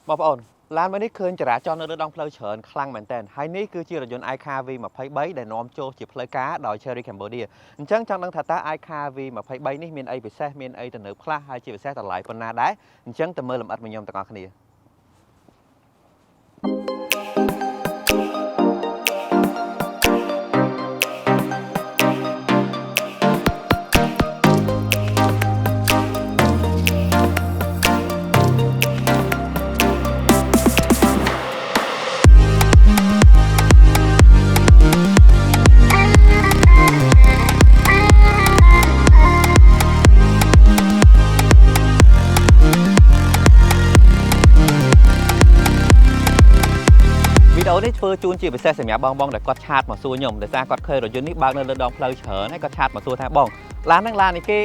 បងប្អូនឡានមួយនេះឃើញចរាចរណ៍នៅលើដងផ្លូវច្រើនខ្លាំងមែនទែនហើយនេះគឺជារថយន្ត iCar V23 ដែលនាំចូលជាផ្លូវការដោយ Chery Cambodia អញ្ចឹងចង់ដឹងថាតើ iCar V23 នេះមានអីពិសេសមានអីទំនើបខ្លះហើយជាពិសេសតម្លៃប៉ុណ្ណាដែរអញ្ចឹងទៅមើលលម្អិតមួយខ្ញុំទាំងអស់គ្នាវីដេអូនេះធ្វើជូនជាពិសេសសម្រាប់បងដែលគាត់ឆាតមកសួរខ្ញុំដោយសារគាត់ឃើញរថយន្តនេះបើកនៅលើដងផ្លូវច្រើនហើយគាត់ឆាតមកសួរថាបងឡាននេះគេ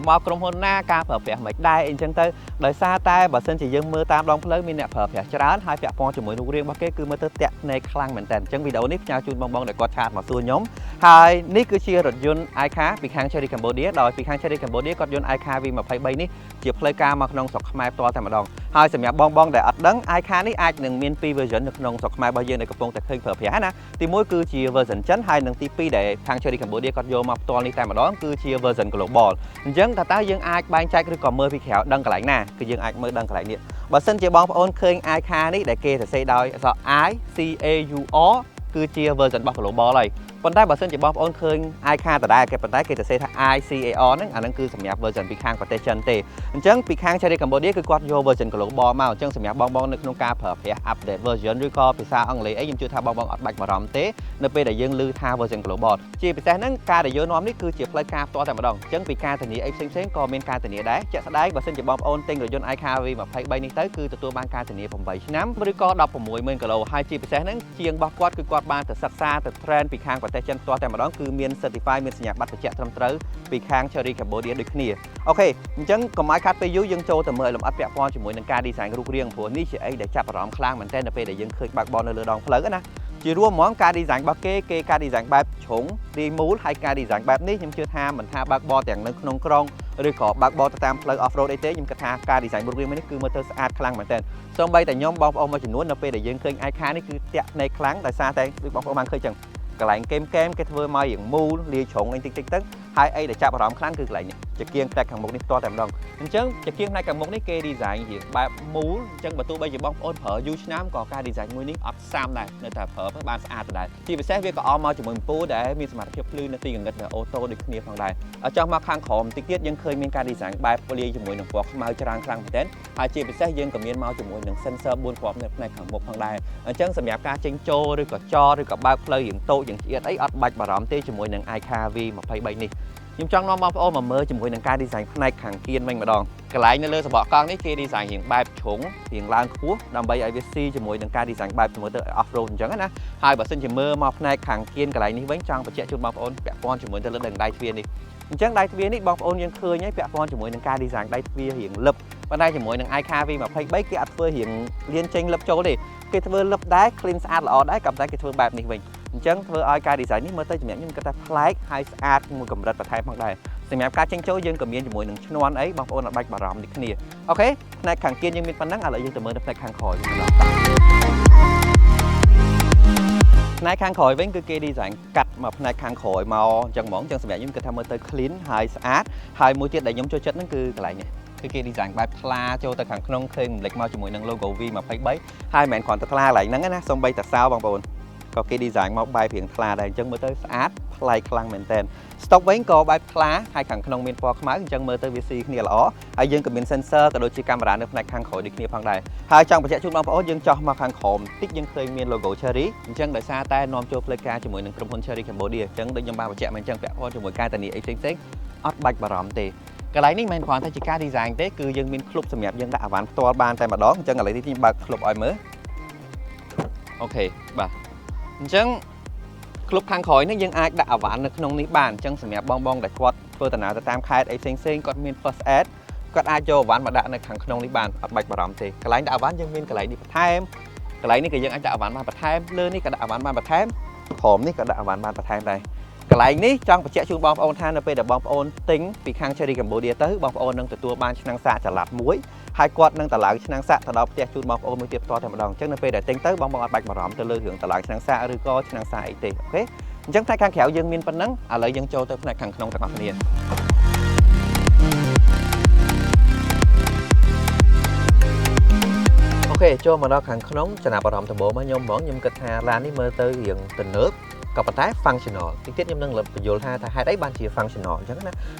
មកក្រុមហ៊ុនណាការប្រើប្រាស់មិនដែរអីចឹងទៅដោយសារតែបើសិនជាយើងមើលតាមដងផ្លូវមានអ្នកប្រើប្រាស់ច្រើនហើយពាក់ព័ន្ធជាមួយរូបរាងរបស់គេគឺមើលទៅតាក់ភ្នែកខ្លាំងមែនតើអញ្ចឹងវីដេអូនេះផ្ញើជូនបងដែលគាត់ឆាតមកសួរខ្ញុំហើយនេះគឺជារថយន្ត iCar ពីខាង Chery Cambodia ដោយពីខាង Chery Cambodia គាត់យន្ត iCar V23 នេះជាផ្លូវការមកក្នុងស្រុកខ្មែរផ្ទាល់តែម្ដងហើយសម្រាប់បងដែលអត់ដឹង iCar នេះអាចនឹងមាន2 version នៅក្នុងស្រុកខ្មែររបស់យើងដែលកំពុងតែឃើញប្រើប្រាស់ណាទី1គឺជា version ចិនហើយនិងទី2ដែលខាង Chery Cambodia គាត់យកមកផ្ទាល់នេះតែម្ដងគឺជា version global អញ្ចឹងតើយើងអាចបែងចែកឬក៏មើលពីក្រៅដឹងកន្លែងណាគឺយើងអាចមើលដឹងកន្លែងនេះបើសិនជាបងប្អូនឃើញ iCar នេះដែលគេសរសេរដោយអក្សរ ICAUR គឺជា version របស់ global ហើយប៉ុន្តែបើសិនជាបងប្អូនឃើញ iCar ដដែលគេប៉ុន្តែគេសរសេរថា ICAR ហ្នឹងអាហ្នឹងគឺសម្រាប់ version ពីខាងប្រទេសចិនទេអញ្ចឹងពីខាង Chery Cambodia គឺគាត់យក version global មកអញ្ចឹងសម្រាប់បងនៅក្នុងការប្រើប្រាស់ update version ឬក៏ភាសាអង់គ្លេសអីខ្ញុំជឿថាបងអត់បាច់បារម្ភទេនៅពេលដែលយើងឮថា version global ជាពិសេសហ្នឹងការដែលយកនាំនេះគឺជាផ្លូវការផ្ទាល់តែម្ដងអញ្ចឹងពីការធានាអីផ្សេងក៏មានការធានាដែរជាក់ស្ដែងបើសិនជាបងប្អូនទិញរថយន្ត iCar V23 នេះទៅគឺទទួលបានការធានា8ឆ្នាំឬក៏160000គីឡូហើយជាពិសេសហ្នឹងជាងរបស់គាត់គឺគាត់បានទៅសិក្សាទៅ train ពីខាងប្រទេសចិនផ្ទាល់តែម្ដងគឺមាន certify មានសញ្ញាបត្របញ្ជាក់ត្រឹមត្រូវពីខាង Chery Cambodia ដូចគ្នាអូខេអញ្ចឹងកុំឲ្យខាត់ពេលយូរយើងចូលទៅមើលលម្អិតពាក់ព័ន្ធជាមួយនឹងការ design រូបរាងព្រោះនេះជាអីដែលចាប់អារម្មណ៍ខ្លាំងមែនទែននៅពេលដែលយើងឃើញបើកបរនៅលើដងផ្លូវណាជារួមហ្មងការ design របស់គេការ design បែបជ្រុងរាយមូលហើយការ design បែបនេះខ្ញុំជឿថាមិនថាបើកបរទាំងនៅក្នុងក្រុងឬក៏បើកបរទៅតាមផ្លូវ off road អីទេខ្ញុំគិតថាការ design រូបរាងនេះគឺមើលទៅស្អាតខ្លាំងមែនទែនសូម្បីតែខ្ញុំបងប្អូនមួយចំនួននៅពេលដែលយើងឃើញ iCar នេះគឺតាក់ភ្នែកខ្លាំងដោយសារតែដូចបងប្អូនបានឃើញចឹងកន្លែងកេមគេធ្វើមករៀងមូលលាយជ្រុងអីតិចទៅហើយអីដែលចាប់អារម្មណ៍ខ្លាំងគឺកន្លែងនេះជាគៀងផ្នែកខាងមុខនេះផ្ទាល់តែម្ដងអញ្ចឹងជាគៀងផ្នែកខាងមុខនេះគេ design រៀងបែបមូលអញ្ចឹងបើទោះបីជាបងប្អូនប្រើយូរឆ្នាំក៏ការ design មួយនេះអត់សាមដែរនៅតែប្រើបានស្អាតដដែលជាពិសេសវាក៏អមមកជាមួយពូដែលមានសមត្ថភាពភ្លឺនៅទីកង្កឹតអូតូដូចគ្នាផងដែរចង់មកខាងក្រោមតិចទៀតយើងឃើញមានការ design បែបលាយជាមួយនឹងពណ៌ខ្មៅច្រើនខ្លាំងមែនទែនហើយជាពិសេសយើងក៏មានមកជាមួយនឹង sensor 4គ្រាប់នៅផ្នែកខាងមុខផងដែរអញ្ចឹងសម្រាប់ការចេញចូលឬក៏ចរឬក៏បើកផ្លូវរៀងតូចរៀងឆ្អៀតអីអត់បាច់បារម្ភទេជាមួយនឹង iCar V23 នេះខ្ញុំចង់នាំបងប្អូនមកមើលជាមួយនឹងការ design ផ្នែកខាងគៀនវិញម្ដងកន្លែងនៅលើសបកកង់នេះគេ design រៀងបែបជ្រុងរៀងឡើងខ្ពស់ដើម្បីឲ្យវាស៊ីជាមួយនឹងការ design បែបមើលទៅ off road អញ្ចឹងណាហើយបើសិនជាមើលមកផ្នែកខាងគៀនកន្លែងនេះវិញចង់បញ្ជាក់ជូនបងប្អូនពាក់ព័ន្ធជាមួយទៅលើដៃទ្វារនេះអញ្ចឹងដៃទ្វារនេះបងប្អូនយើងឃើញហើយពាក់ព័ន្ធជាមួយនឹងការ design ដៃទ្វាររៀងលឹបប៉ុន្តែជាមួយនឹង iCar V23 គេអត់ធ្វើរៀងលៀនចេញលឹបចូលទេគេធ្វើលឹបដែរ clean ស្អាតល្អដែរក៏តែគេធ្វើបែបនេះវិញអញ្ចឹងធ្វើឲ្យការ design នេះមើលទៅជំនាញខ្ញុំគាត់ថាប្លែកហើយស្អាតមួយកម្រិតបន្ថែមផងដែរសម្រាប់ការចេញចូលយើងក៏មានជាមួយនឹងឈ្នាន់អីបងប្អូនអត់បាច់បារម្ភដូចគ្នាអូខេផ្នែកខាងគៀនយើងមានប៉ុណ្ណឹងឥឡូវយើងទៅមើលនៅផ្នែកខាងក្រោយវិញផ្នែកខាងក្រោយវិញគឺគេ design កាត់មកផ្នែកខាងក្រោយមកអញ្ចឹងហ្មងអញ្ចឹងសម្រាប់ខ្ញុំគាត់ថាមើលទៅ clean ហើយស្អាតហើយមួយទៀតដែលខ្ញុំចូលចិត្តហ្នឹងគឺកន្លែងនេះគឺគេ design បែបថ្លាចូលទៅខាងក្នុងឃើញរំលេចមកជាមួយនឹង logo V23 ហើយមិនមែនគ្រាន់តែថ្លាកន្លែងហ្នឹងណាសូម្បីតែសោបងប្អូនក៏គេ design មកបែបរៀងថ្លាដែរអញ្ចឹងមើលទៅស្អាតប្លែកខ្លាំងមែនទែន stock វិញក៏បែបថ្លាហើយខាងក្នុងមានពណ៌ខ្មៅអញ្ចឹងមើលទៅវាស៊ីគ្នាល្អហើយយើងក៏មាន sensor ក៏ដូចជាកាមេរ៉ានៅផ្នែកខាងក្រោយដូចគ្នាផងដែរហើយចង់បញ្ជាក់ជូនបងប្អូនយើងចោះមកខាងក្រោមតិចយើងឃើញមាន logo Chery អញ្ចឹងដោយសារតែនាំចូលផ្លូវការជាមួយនឹងក្រុមហ៊ុន Chery Cambodia អញ្ចឹងដូចខ្ញុំបានបញ្ជាក់មកអញ្ចឹងពាក់ព័ន្ធជាមួយការធានាអីផ្សេងអត់បាច់បារម្ភទេកន្លែងនេះមិនគ្រាន់តែជាការ design ទេគឺយើងមានក្លុបសម្រាប់យើងដាក់អវ៉ាន់ផ្ទាល់បានតែម្ដងអញ្ចឹងឥឡូវនេះខ្ញុំបើកក្លុបឲ្យមើលអូខេបាទអញ្ចឹងក្លុបខាងក្រោយនេះយើងអាចដាក់អវ៉ាន់នៅក្នុងនេះបានអញ្ចឹងសម្រាប់បងដែលគាត់ធ្វើដំណើរទៅតាមខេត្តអីផ្សេងគាត់មាន first aid គាត់អាចយកអវ៉ាន់មកដាក់នៅខាងក្នុងនេះបានអត់បាច់បារម្ភទេកន្លែងដាក់អវ៉ាន់យើងមានកន្លែងនេះបន្ថែមកន្លែងនេះក៏យើងអាចដាក់អវ៉ាន់បានបន្ថែមលើនេះក៏ដាក់អវ៉ាន់បានបន្ថែមក្រោមនេះក៏ដាក់អវ៉ាន់បានបន្ថែមដែរកន្លែងនេះចង់បញ្ជាក់ជូនបងប្អូនថានៅពេលដែលបងប្អូនទិញពីខាង Chery Cambodia ទៅបងប្អូននឹងទទួលបានឆ្នាំងសាកចល័តមួយ hai quạt nâng tả lại năng xạ thà đó tia chun bóng ôn mới tiếp to thêm một đòn chắc nó về để tính tới bóng bóng bạch mà rõm từ lư hưởng tả lại năng xạ rồi có năng xạ ấy ok chẳng thay càng khéo dương miên phân nắng lấy dương châu tới này càng không thật mặt liền ok cho mà đó càng nóng cho nào bảo đảm toàn bộ mấy nhôm món nhôm kịch hà là ní mơ tới hiện tình nước còn tái functional tiết nhôm năng lực dồn hai đấy ban chia functional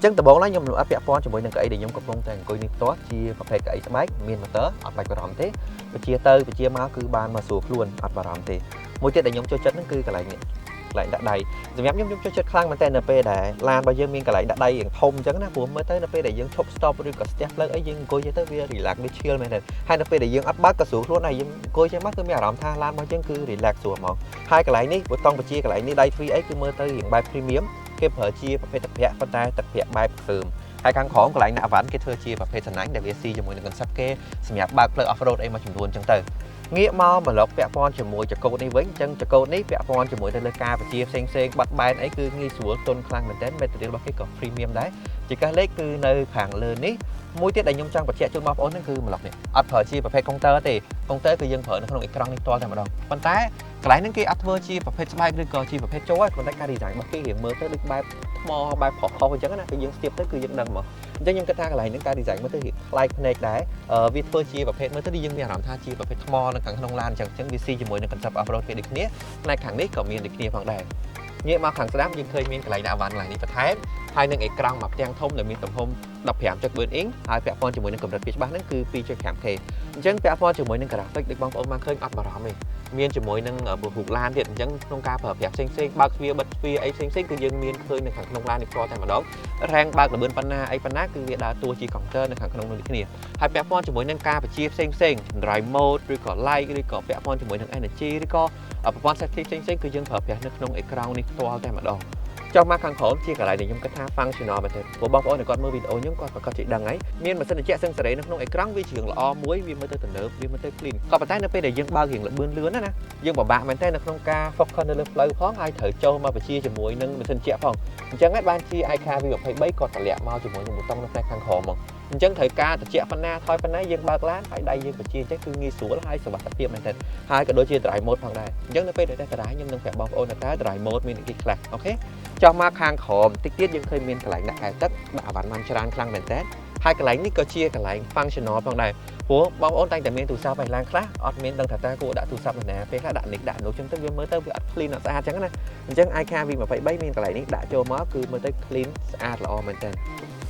chẳng từ bốn lá nhôm áp vẹt phon cho mỗi năng cậy để nhôm cục lông thành coi nít tốt chia và phải cậy bách miền mà tớ áp bạch bảo đảm thế và chia tơi và chia máu cứ ban mà sụp luôn áp bảo đảm thế mỗi tiết để nhôm cho chất nó cứ cái lại đã đầy rồi nhắm nhôm cho chất khang mà tên np để làm bao nhiêu miền cái lại đã đầy hiện thông chẳng na mới tới np để dương chop stop rồi có step lên ấy dương coi cho tới bây relax để chill này này hai np để dương áp bát cả xuống luôn này dương coi cho mắt cứ mẹ làm tha lan bao nhiêu cứ relax xuống mà hai cái lại ní buổi tông và chia cái lại ní đây free ấy cứ mới tới hiện bài premium cái phở chia và phải tập vẽ phân tay tập vẽ bài phường hai căn khó cái lại nạ ván cái thưa chia và phải thành ánh để VC cho mọi người cần sắp kê xem nhạc bạc plug off road ấy mà chúng luôn chẳng từ nghĩa mau mà lọc vẽ phon cho mùi cho câu này với chân cho câu này vẽ phon cho mùi đây là ca và chia sen bắt bài ấy cứ nghi xuống tôn khang mình đến bây giờ cái cọc premium đấy chỉ cái lấy cứ nơi hàng lớn ní mỗi tiết đại nhung trang và trẻ chung bao ổn nó cứ mà lọc này áp phở chia và phải công tơ cứ dân phở nó không được ekran to thành mà đâu còn cái lại những cái adver chia và phải bài đưa cờ chia và phải chối còn cái ca đi giải mà cái hiện mới tới được bài mò bài phỏ kho với chẳng là cái dân tiếp tới cứ dân đằng mà cho nhưng cái thang lại những ca đi giải mới tới hiện like này đấy viết phơi chia và phải mới tới đi dân nhà làm tha chia và phải mò nó càng không lan chẳng chẳng VC cho mỗi nó cần sắp upload cái được nhé này càng nít còn miền được kia bằng đài như mà càng sắp nhưng khơi miền cái lại đạo vạn lại đi và thái hai những ekran mặt trang thông là miền tầm hôm đọc hẻm cho bên yến hai vẽ phone cho mỗi nó cầm đặt phía bán nó cứ pi cho hẻm thề chẳng vẽ phone cho mỗi nó cả tích được bóng ôm mang khơi ấp vào đó mình miền cho mỗi nó ở bộ hụt lan thì chẳng nông ca phở vẽ xinh bạc phía bật phía ấy xinh cứ dân miền khơi này thằng nông lan được cho thành mà đó rang bạc là bên panna ấy panna cứ việc đã tua chỉ còn trên là thằng nông được cái này hai vẽ phone cho mỗi nó ca và chia xinh drive mode rồi có like rồi có vẽ phone cho mỗi nó energy rồi có ở phone setting xinh cứ dân phở vẽ nó nông ekran này to thành mà đó trong má khăn khổ chia cả lại để nhung cái tha functional mà thế của bóng ôi này con mưa video nhung con chị đăng ấy miền mà xin là trẻ sinh sợi nó không ekran vi trường là o muối vi mới tới tình nước vi mới tới clean còn tay nó phải để dân bao hiện là bươn lươn á nè dân bảo bạn mình tay nó không ca focus nó lên flow khó ai thở châu mà phải chia cho muối nâng mình xin trẻ phòng chẳng hết ban chia ai ca vi phải bấy còn tạt lẹ mau cho muối một tông nó khăn khổ mà chẳng thời ca từ trẻ phân na thôi phân na dân ba lán phải đây dân phải chia chắc cứ nghi xuống hai sự vật tập tiêm mình thành hai cái đôi chia tại một phần này chẳng nó phải để cái đáy nhưng nó phải bóng ôi là cái tại một mình cái class ok cho má khang khom tích tiết dân khơi miên cái lại đại tất bạ bản man tràn khang bền tét hai cái lánh ní có chia cái lánh functional phần này của bóng ôn tay tại miên từ sao phải lang khác ở miên đằng thật ra cô đã từ sao rồi nè phải khác đạn nịch đạn nấu trong tới mới tới việc clean là xa chẳng này chẳng ai kha vì mà phải bay miên cái lại ní đã cho má cứ mới tới clean xa là o maintain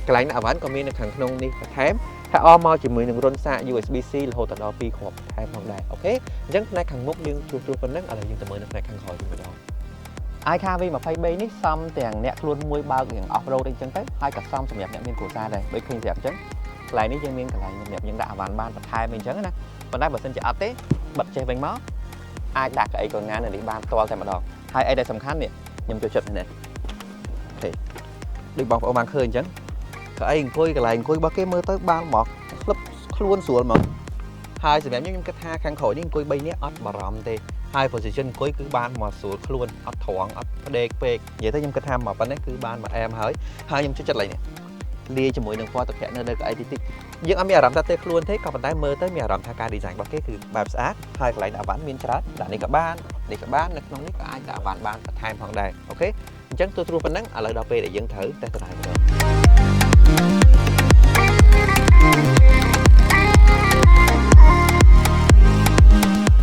cái lánh nào vẫn còn miên được hàng nông đi thémถ้า อ้อมมา chỉ มือ 1 รุ่น USB-C หรือ โห ตัด ดอ ปี ขวบ แทน ផង ដែរ អូខេ អញ្ចឹង ផ្នែក ខាង មុខ យើង ជួប ប៉ុណ្ណឹង ឥឡូវ យើង ទៅ មើល នៅ ផ្នែក ខាង ក្រោយ វិញ ម្ដង iCar V23 នេះ សំ ទាំង អ្នក ខ្លួន មួយ បើក រៀង off road អី ចឹង ទៅ ហើយ ក៏ សំ សម្រាប់ អ្នក មាន គ្រួសារ ដែរ ដូច ឃើញ ប្រាប់ អញ្ចឹង កន្លែង នេះ យើង មាន កន្លែង សម្រាប់ យើង ដាក់ អាវ៉ាន់ បាន បន្ថែម អី ចឹង ណា ប៉ុន្តែ បើ សិន ជា អត់ ទេ បិទ ចេះ វិញ មក អាច ដាក់ កៅអី កងាន នៅ នេះ បាន ផ្ទាល់ តែ ម្ដង ហើយ អី ដែល សំខាន់ នេះ ខ្ញុំ ចូល ចិត្ត នេះ អូខេ ដូច បងប្អូន បាន ឃើញ អញ្ចឹង កៅអី អង្គុយ កន្លែង អង្គុយ របស់ គេ មើល ទៅ បាន មក ក្លឹប ខ្លួន ស្រួល មក ហើយ សម្រាប់ ខ្ញុំ គិត ថា ខាង ក្រោយ នេះ អង្គុយ 3 នាក់ អត់ បារម្ភ ទេ ហើយ position អង្គុយ គឺ បាន មក ស្រួល ខ្លួន អត់ ត្រង់ អត់ ផ្ដេក ពេក និយាយ ទៅ ខ្ញុំ គិត ថា មក ប៉ុណ្ណេះ គឺ បាន មក អែម ហើយ ហើយ ខ្ញុំ ចូល ចិត្ត កន្លែង នេះ លាយ ជាមួយ នឹង ពណ៌ ទឹកប្រាក់ នៅ លើ កៅអី តិច យើង អត់ មាន អារម្មណ៍ ថា ទេ ខ្លួន ទេ ក៏ ប៉ុន្តែ មើល ទៅ មាន អារម្មណ៍ ថា ការ design របស់ គេ គឺ បែប ស្អាត ហើយ កន្លែង ដាក់ វ៉ាន់ មាន ច្រើន ដាក់ នេះ ក៏ បាន នេះ ក៏ បាន នៅ ក្នុង នេះ ក៏ អាច ដាក់ វ៉ាន់ បាន បន្ថែម ផង ដែរ អូខេ អញ្ចឹង ទូ ប៉ុណ្ណឹង ឥឡូវ ដល់ ពេល ដែល យើង ត្រូវ test drive ម្ដង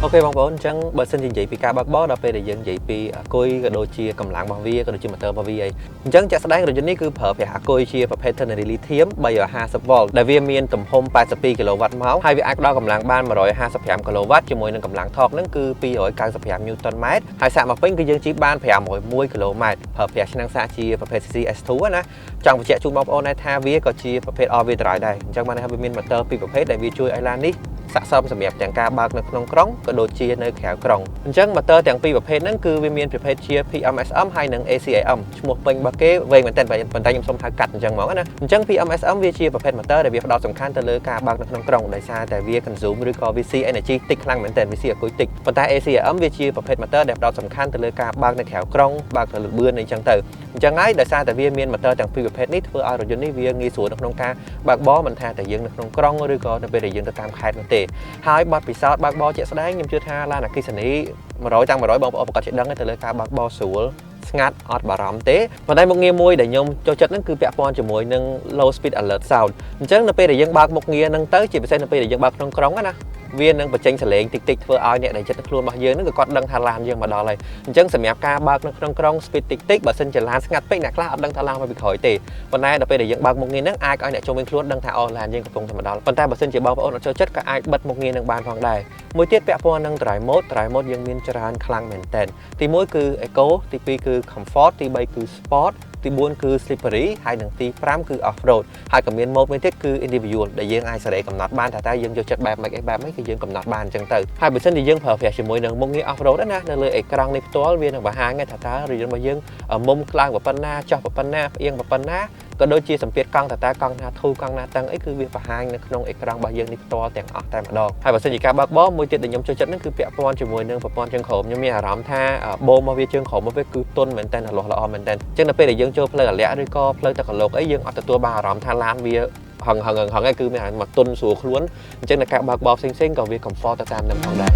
អូខេ បងប្អូន អញ្ចឹង បើ សិន ជា និយាយ ពី ការ បើក បរ ដល់ ពេល ដែល យើង និយាយ ពី អាគុយ ក៏ ដូច ជា កម្លាំង របស់ វា ក៏ ដូច ជា motor របស់ វា អី អញ្ចឹង ជាក់ស្ដែង រថយន្ត នេះ គឺ ប្រើ ប្រាស់ អាគុយ ជា ប្រភេទ Ternary Lithium 350V ដែល វា មាន ទំហំ 82 kW ម៉ោង ហើយ វា អាច ផ្ដល់ កម្លាំង បាន 155 kW ជាមួយ នឹង កម្លាំង ថក ហ្នឹង គឺ 295 Nm ហើយ សាក មក ពេញ គឺ យើង ជីក បាន 501 km ប្រើ ប្រាស់ ឆ្នាំង សាក ជា ប្រភេទ CS2 ណា ចង់ បញ្ជាក់ ជូន បងប្អូន ដែរ ថា វា ក៏ ជា ប្រភេទ all wheel drive ដែរ អញ្ចឹង បាន ថា វា មាន motor ពីរ ប្រភេទ ដែល វា ជួយ ឲ្យ ឡាន នេះ ស័ក្តិសមសម្រាប់ទាំងការបើកនៅក្នុងក្រុងក៏ដូចជានៅក្រៅក្រុងអញ្ចឹង motor ទាំងពីរប្រភេទហ្នឹងគឺវាមានប្រភេទជា PMSM ហើយនិង ACAM ឈ្មោះពេញរបស់គេវែងមែនតើប៉ុន្តែខ្ញុំសូមហៅកាត់អញ្ចឹងហ្មងណាអញ្ចឹង PMSM វាជាប្រភេទ motor ដែលវាផ្ដោតសំខាន់ទៅលើការបើកនៅក្នុងក្រុងដោយសារតែវា consume ឬក៏វា ស៊ី energy តិចខ្លាំងមែនតើវាស៊ីអាគុយតិចប៉ុន្តែ ACAM វាជាប្រភេទ motor ដែលផ្ដោតសំខាន់ទៅលើការបើកនៅក្រៅក្រុងបើកទៅលើបឿនអីចឹងទៅអញ្ចឹងហើយដោយសារតែវាមាន motor ទាំងពីរប្រភេទនេះធ្វើឲ្យរថយន្តនេះវាងាយស្រួលនៅក្នុងការបើកបរមិនថាតែយើងនៅក្នុងក្រុងឬក៏នៅពេលដែលយើងទៅតាមខេត្តនោះទេហើយបទពិសោធន៍បើកបរជាក់ស្ដែងខ្ញុំជឿថាឡានអគ្គិសនី100ទាំង100បងប្អូនប្រកាសជាដឹងទៅលើការបើកបរស្រួលស្ងាត់អត់បារម្ភទេប៉ុន្តែមុខងារមួយដែលខ្ញុំចូលចិត្តហ្នឹងគឺពាក់ព័ន្ធជាមួយនឹង low speed alert sound អញ្ចឹងនៅពេលដែលយើងបើកមុខងារហ្នឹងទៅជាពិសេសនៅពេលដែលយើងបើកក្នុងក្រុងណាវានឹងបញ្ចេញសលេងតិចៗធ្វើឲ្យអ្នកដែលចិត្តខ្លួនរបស់យើងហ្នឹងក៏គាត់ដឹងថាឡានយើងមកដល់ហើយអញ្ចឹងសម្រាប់ការបើកនៅក្នុងក្រុង speed តិចៗបើសិនជាឡានស្ងាត់ពេកអ្នកខ្លះអត់ដឹងថាឡានមកពីក្រោយទេប៉ុន្តែដល់ពេលដែលយើងបើកមុខងារហ្នឹងអាចឲ្យអ្នកជុំវិញខ្លួនដឹងថាអូឡានយើងកំពុងតែមកដល់ប៉ុន្តែបើសិនជាបងប្អូនអត់ចូលចិត្តក៏អាចបិទមុខងារនឹងបានផងដែរមួយទៀតពាក់ព័ន្ធនឹង drive mode យើងមានច្រើនខ្លាំងមែនតើទី1គឺ eco ទី2គឺ comfort ទី3គឺ sport ទី4គឺ slippery ហើយនិងទី5គឺ off road ហើយក៏មាន mode មួយទៀតគឺ individual ដែលយើងអាចសេរីកំណត់បានថាតើយើងចូលចិត្តបែបម៉េចគឺយើងកំណត់បានអញ្ចឹងទៅហើយបើសិនជាយើងប្រើប្រាស់ជាមួយនឹងមុខងារ off road ណានៅលើអេក្រង់នេះផ្ទាល់វានឹងបង្ហាញថាតើរថយន្តរបស់យើងមុំខ្លាំងប៉ុណ្ណាចុះប៉ុណ្ណាផ្អៀងប៉ុណ្ណាក៏ដូចជាសម្ពាធកង់តើកង់ណាធូរកង់ណាតឹងអីគឺវាបង្ហាញនៅក្នុងអេក្រង់របស់យើងនេះផ្ទាល់ទាំងអស់តែម្ដងហើយបើសិនជាការបើកបរមួយទៀតដែលខ្ញុំចូលចិត្តហ្នឹងគឺពាក់ព័ន្ធជាមួយនឹងប្រព័ន្ធជើងក្រោមខ្ញុំមានអារម្មណ៍ថាបូមរបស់វាជើងក្រោមរបស់វាគឺទន់មែនតើលាស់ល្អមែនតើអញ្ចឹងនៅពេលដែលយើងចូលផ្លូវអាលាក់ឬក៏ផ្លូវទឹកកឡុកអីយើងអត់ទទួលបានអារម្មណ៍ថាឡានវាហឹងឯងគឺមានអារម្មណ៍មកទន់ស្រួលខ្លួនអញ្ចឹងនៅការបើកបរផ្សេងៗក៏វា comfort ទៅតាមនឹងផងដែរ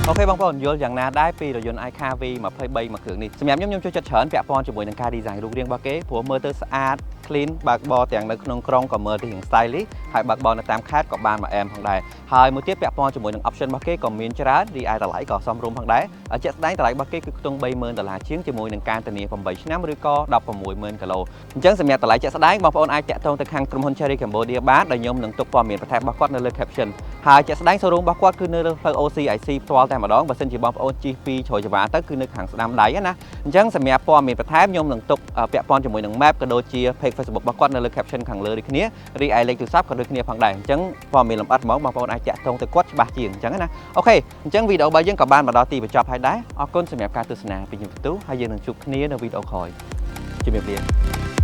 អូខេបងប្អូនយល់យ៉ាងណាដែរពីរថយន្ត iCar V23 មួយគ្រឿងនេះសម្រាប់ខ្ញុំចូលចិត្តច្រើនពាក់ព័ន្ធជាមួយនឹងការ design រូបរាងរបស់គេព្រោះមើលទៅស្អាត clean បើកបរទាំងនៅក្នុងក្រុងក៏មើលទៅរៀង stylish ហើយបើកបរនៅតាមខេត្តក៏បានមកអែមផងដែរហើយមួយទៀតពាក់ព័ន្ធជាមួយនឹង option របស់គេក៏មានច្រើនរីឯតម្លៃក៏សមរម្យផងដែរជាក់ស្ដែងតម្លៃរបស់គេគឺខ្ទង់$30,000ជាងជាមួយនឹងការធានា8ឆ្នាំឬក៏$16,000គីឡូអញ្ចឹងសម្រាប់តម្លៃជាក់ស្ដែងបងប្អូនអាចតាក់ទងទៅខាងក្រុមហ៊ុន Cherry Cambodia បានដែលខ្ញុំនឹងទុកព័ត៌មានបន្ថែមរបស់គាត់នៅលើ caption ហើយជាក់ស្ដែង showroom របស់គាត់គឺនៅលើផ្លូវ OCIC ផ្ទាល់តែម្ដងបើសិនជាបងប្អូនជិះពីជ្រោយចង្វាទៅគឺនៅខាងស្ដាំដៃណាអញ្ចឹងសម្រាប់ព័ត៌មានបន្ថែមខ្ញុំនឹងទុកពាក់ព័ន្ធជាមួយនឹង map ក៏ដូចជា page Facebook របស់គាត់នៅលើ caption ខាងលើដូចគ្នារីឯលេខទូរស័ព្ទក៏ដូចគ្នាផងដែរអញ្ចឹងព័ត៌មានលម្អិតហ្មងបងប្អូនអាចតាក់ទងទៅគាត់ច្បាស់ជាងអញ្ចឹងណាអូខេអញ្ចឹងវីដេអូរបស់យើងក៏បានមកដល់ទីបញ្ចប់ហើយដែរអរគុណសម្រាប់ការទស្សនាពីខ្ញុំផ្ទុះហើយយើងនឹងជួបគ្នានៅវីដេអូក្រោយជំរាបលា